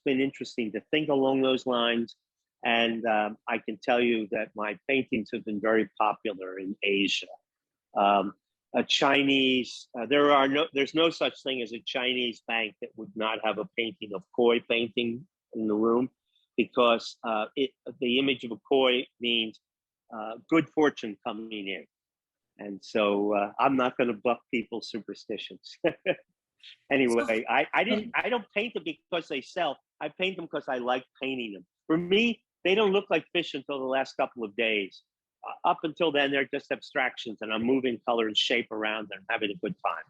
been interesting to think along those lines. And I can tell you that my paintings have been very popular in Asia. There's no such thing as a Chinese bank that would not have a painting of koi painting in the room, because the image of a koi means good fortune coming in. And so I'm not going to buck people's superstitions. Anyway, I don't paint them because they sell. I paint them because I like painting them. For me, they don't look like fish until the last couple of days. Up until then, they're just abstractions, and I'm moving color and shape around and having a good time.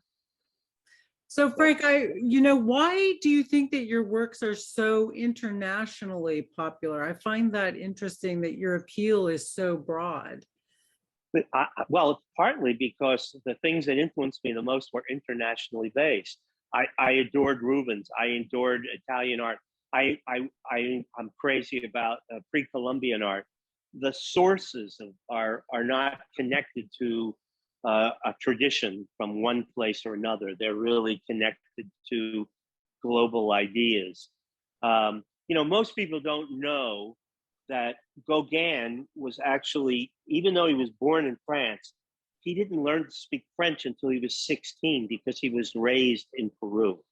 So Frank, why do you think that your works are so internationally popular? I find that interesting that your appeal is so broad. Well, it's partly because the things that influenced me the most were internationally based. I adored Rubens. I adored Italian art. I'm crazy about pre-Columbian art. The sources are not connected to a tradition from one place or another. They're really connected to global ideas. Most people don't know that Gauguin was actually, even though he was born in France, he didn't learn to speak French until he was 16 because he was raised in Peru.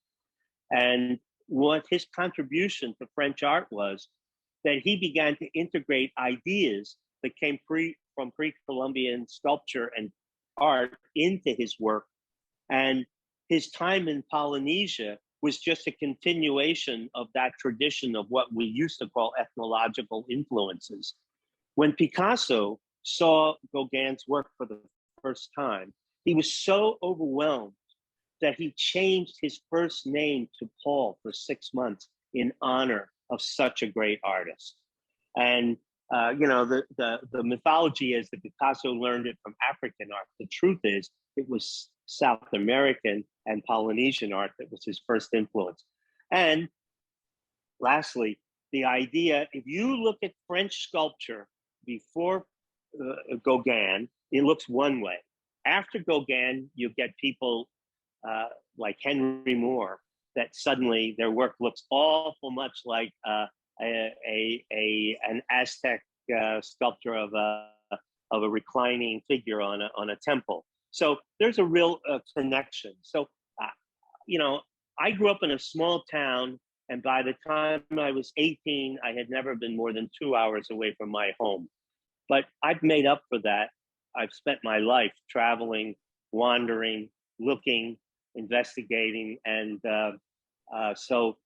And what his contribution to French art was that he began to integrate ideas that came from pre-Columbian sculpture and art into his work. And his time in Polynesia was just a continuation of that tradition of what we used to call ethnological influences. When Picasso saw Gauguin's work for the first time, he was so overwhelmed that he changed his first name to Paul for 6 months in honor of such a great artist. And the mythology is that Picasso learned it from African art. The truth is, it was South American and Polynesian art that was his first influence. And lastly, the idea, if you look at French sculpture before Gauguin, it looks one way. After Gauguin, you get people like Henry Moore, that suddenly their work looks awful much like an Aztec sculpture of a reclining figure on a temple. So there's a real connection. So, I grew up in a small town, and by the time I was 18, I had never been more than 2 hours away from my home. But I've made up for that. I've spent my life traveling, wandering, looking, investigating, and so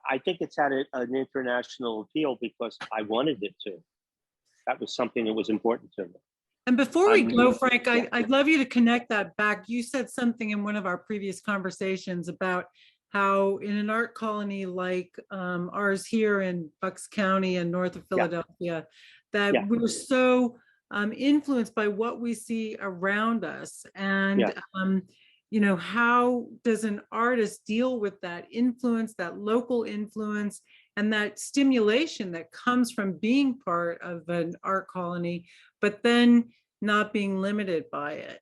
I think it's had an international appeal because I wanted it to. That was something that was important to me. And before we go, Yeah. Frank, I'd love you to connect that back. You said something in one of our previous conversations about how in an art colony like ours here in Bucks County and north of Philadelphia, that Yeah. we're so influenced by what we see around us. And, you know, how does an artist deal with that influence, that local influence, and that stimulation that comes from being part of an art colony, but then not being limited by it?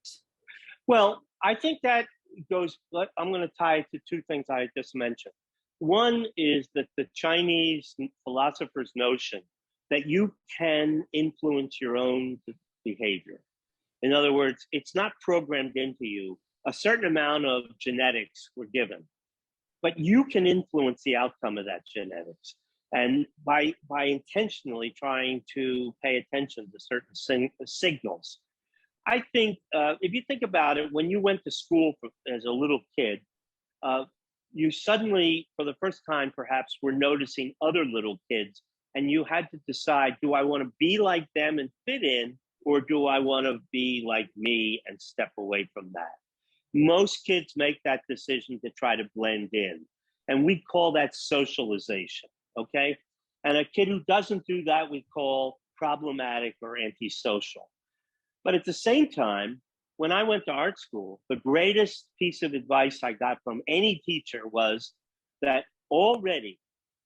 Well, I think that goes, I'm going to tie it to two things I just mentioned. One is that the Chinese philosophers' notion that you can influence your own behavior. In other words, it's not programmed into you. A certain amount of genetics were given, but you can influence the outcome of that genetics. And by intentionally trying to pay attention to certain signals. I think if you think about it, when you went to school as a little kid, you suddenly, for the first time, perhaps, were noticing other little kids, and you had to decide: do I want to be like them and fit in, or do I want to be like me and step away from that? Most kids make that decision to try to blend in, and we call that socialization. Okay, and a kid who doesn't do that we call problematic or antisocial. But at the same time, when I went to art school, the greatest piece of advice I got from any teacher was that already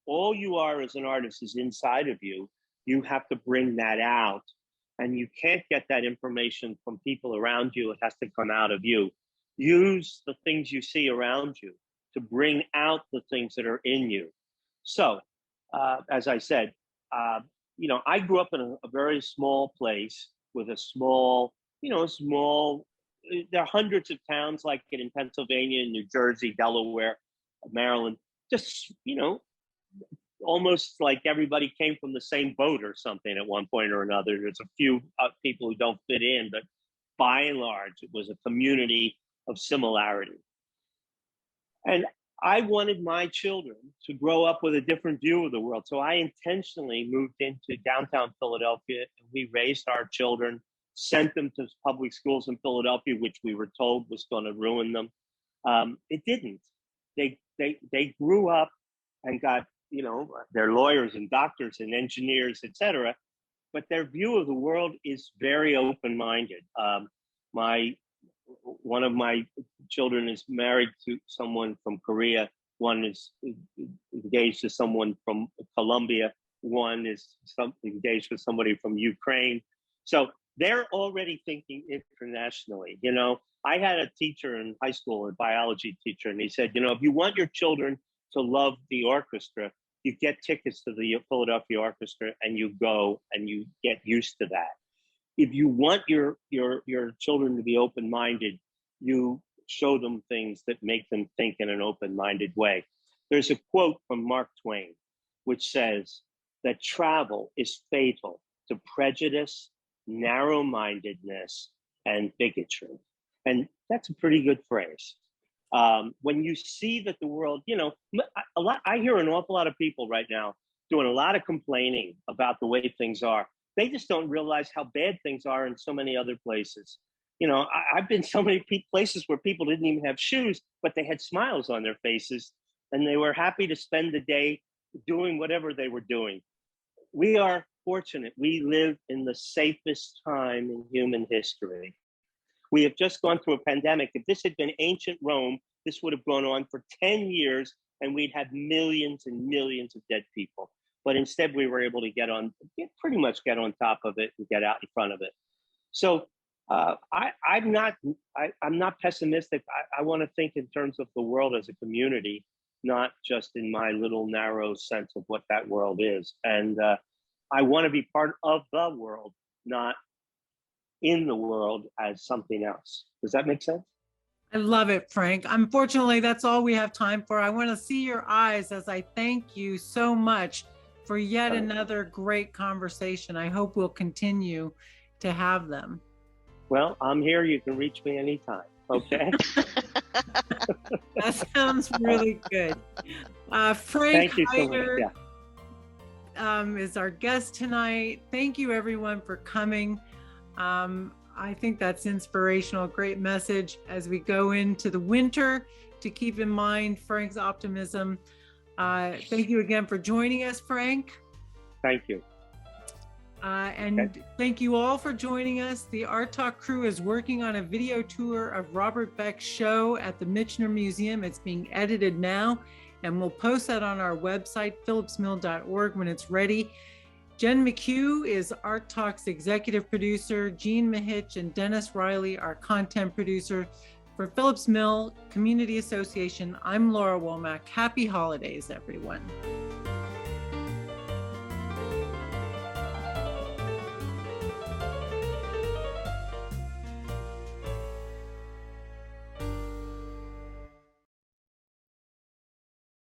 all you are as an artist is inside of you. You have to bring that out. And you can't get that information from people around you. It has to come out of you. Use the things you see around you to bring out the things that are in you. So, as I said, you know, I grew up in a very small place with a small, there are hundreds of towns like it in Pennsylvania, New Jersey, Delaware, Maryland, just, almost like everybody came from the same boat or something at one point or another. There's a few people who don't fit in, but by and large, it was a community of similarity. And I wanted my children to grow up with a different view of the world. So I intentionally moved into downtown Philadelphia, and we raised our children, sent them to public schools in Philadelphia, which we were told was going to ruin them. It didn't. They grew up and got, they're lawyers and doctors and engineers, etc. But their view of the world is very open-minded. One of my children is married to someone from Korea. One is engaged to someone from Colombia. One is engaged with somebody from Ukraine. So they're already thinking internationally. I had a teacher in high school, a biology teacher, and he said, if you want your children to love the orchestra, you get tickets to the Philadelphia Orchestra and you go and you get used to that. If you want your children to be open-minded, you show them things that make them think in an open-minded way. There's a quote from Mark Twain, which says that travel is fatal to prejudice, narrow-mindedness, and bigotry. And that's a pretty good phrase. When you see that the world, I hear an awful lot of people right now doing a lot of complaining about the way things are. They just don't realize how bad things are in so many other places. I've been so many places where people didn't even have shoes, but they had smiles on their faces, and they were happy to spend the day doing whatever they were doing. We are fortunate. We live in the safest time in human history. We have just gone through a pandemic. If this had been ancient Rome, this would have gone on for 10 years, and we'd have millions and millions of dead people. But instead, we were able to pretty much get on top of it and get out in front of it. So I'm not pessimistic. I want to think in terms of the world as a community, not just in my little narrow sense of what that world is. And I want to be part of the world, not in the world as something else. Does that make sense? I love it, Frank. Unfortunately, that's all we have time for. I want to see your eyes as I thank you so much for yet another great conversation. I hope we'll continue to have them. Well, I'm here. You can reach me anytime. Okay. That sounds really good. Frank Thank you so much. Hyder, Yeah. is our guest tonight. Thank you everyone for coming. I think that's inspirational, great message as we go into the winter to keep in mind Frank's optimism. Thank you again for joining us, Frank. Thank you. And thank you all for joining us. The ArtTalk crew is working on a video tour of Robert Beck's show at the Michener Museum. It's being edited now, and we'll post that on our website, phillipsmill.org, when it's ready. Jen McHugh is ArtTalk's executive producer, Jean Mahich and Dennis Riley, our content producer. For Phillips Mill Community Association, I'm Laura Womack. Happy holidays, everyone.